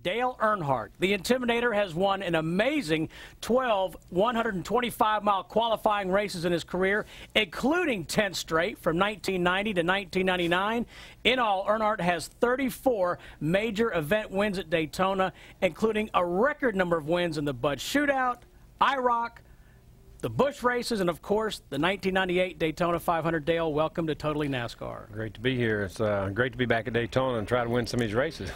Dale Earnhardt, the Intimidator, has won an amazing 12 125-mile qualifying races in his career, including 10 straight from 1990 to 1999. In all, Earnhardt has 34 major event wins at Daytona, including a record number of wins in the Bud Shootout, IROC, the Busch races, and of course the 1998 Daytona 500. Dale, welcome to Totally NASCAR. Great to be here. It's great to be back at Daytona and try to win some of these races.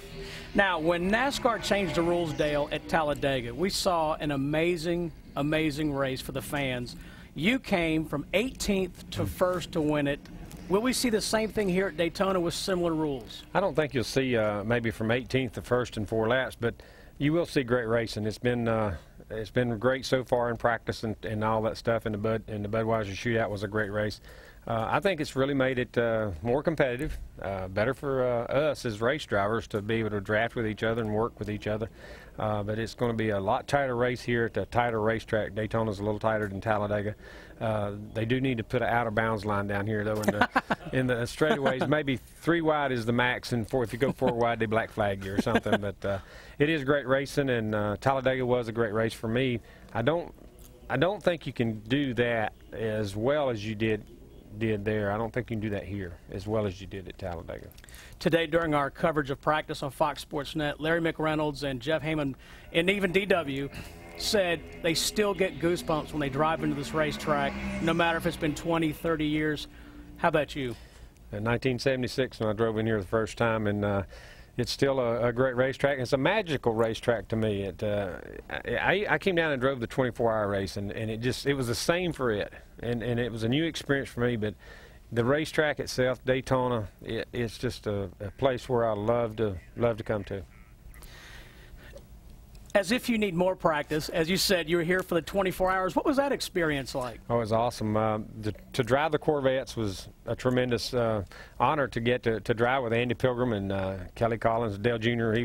Now, when NASCAR changed the rules, Dale, at Talladega, we saw an amazing race for the fans. You came from 18th to 1st to win it. Will we see the same thing here at Daytona with similar rules? I don't think you'll see maybe from 18th to 1st in 4 laps, but you will see great racing. It's been great so far in practice and all that stuff. And the Budweiser Shootout was a great race. I think it's really made it more competitive, better for us as race drivers to be able to draft with each other and work with each other. But it's going to be a lot tighter race here at the tighter racetrack. Daytona's a little tighter than Talladega. They do need to put an out-of-bounds line down here, though, in the straightaways. Maybe 3 wide is the max, and if you go 4 wide, they black flag you or something. But it is great racing, and Talladega was a great race for me. I don't think you can do that as well as you did there. I don't think you can do that here as well as you did at Talladega. Today, during our coverage of practice on Fox Sports Net, Larry McReynolds and Jeff Heyman, and even DW, said they still get goosebumps when they drive into this racetrack, no matter if it's been 20, 30 years. How about you? In 1976, when I drove in here the first time, and it's still a great racetrack. It's a magical racetrack to me. I came down and drove the 24-hour race, and it was the same for it, and it was a new experience for me. But the racetrack itself, Daytona, it's just a place where I love to come to. As if you need more practice, as you said, you were here for the 24 hours. What was that experience like? Oh, it was awesome. To drive the Corvettes was a tremendous honor to get to drive with Andy Pilgrim and Kelly Collins, Dale Jr. He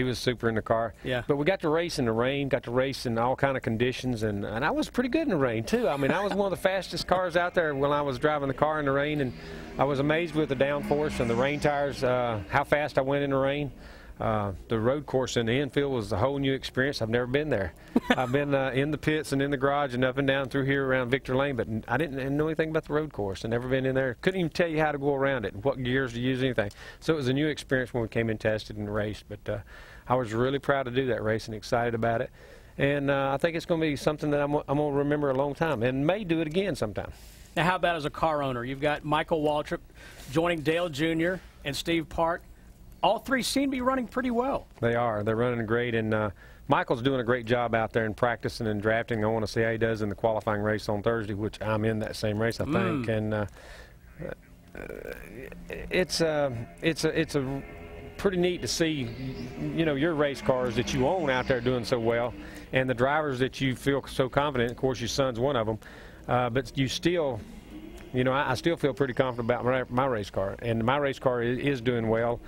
was super in the car. Yeah. But we got to race in the rain, got to race in all kind of conditions, and I was pretty good in the rain too. I mean, I was one of the fastest cars out there when I was driving the car in the rain, and I was amazed with the downforce and the rain tires, how fast I went in the rain. The road course in the infield was a whole new experience. I've never been there. I've been in the pits and in the garage and up and down through here around Victor Lane, but I didn't know anything about the road course. I've never been in there. Couldn't even tell you how to go around it and what gears to use, anything. So it was a new experience when we came and tested and raced. But I was really proud to do that race and excited about it. And I think it's going to be something that I'm going to remember a long time and may do it again sometime. Now, how about as a car owner? You've got Michael Waltrip joining Dale Jr. and Steve Park. All 3 seem to be running pretty well. They are. They're running great, and Michael's doing a great job out there in practicing and drafting. I want to see how he does in the qualifying race on Thursday, which I'm in that same race, I think. And it's a pretty neat to see, you know, your race cars that you own out there doing so well, and the drivers that you feel so confident. Of course, your son's one of them, but you still. You know, I still feel pretty confident about my race car, and my race car is doing well.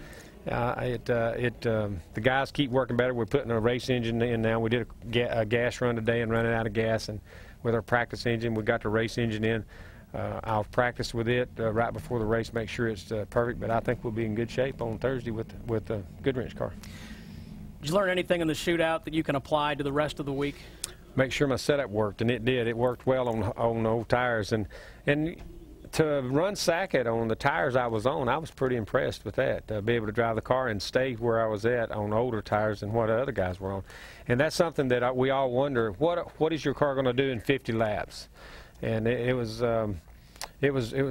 The guys keep working better. We're putting a race engine in now. We did a gas run today and running out of gas, and with our practice engine, we got the race engine in. I'll practice with it right before the race, make sure it's perfect. But I think we'll be in good shape on Thursday with a Goodwrench car. Did you learn anything in the shootout that you can apply to the rest of the week? Make sure my setup worked, and it did. It worked well on old tires, and to run Sackett on the tires I was on, I was pretty impressed with that. To be able to drive the car and stay where I was at on older tires than what other guys were on, and that's something that we all wonder: what is your car going to do in 50 laps? And it was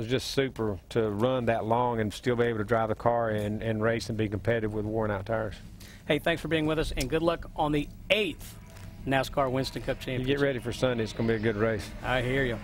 just super to run that long and still be able to drive the car and race and be competitive with worn-out tires. Hey, thanks for being with us, and good luck on the 8th NASCAR Winston Cup Championship. You get ready for Sunday. It's going to be a good race. I hear you.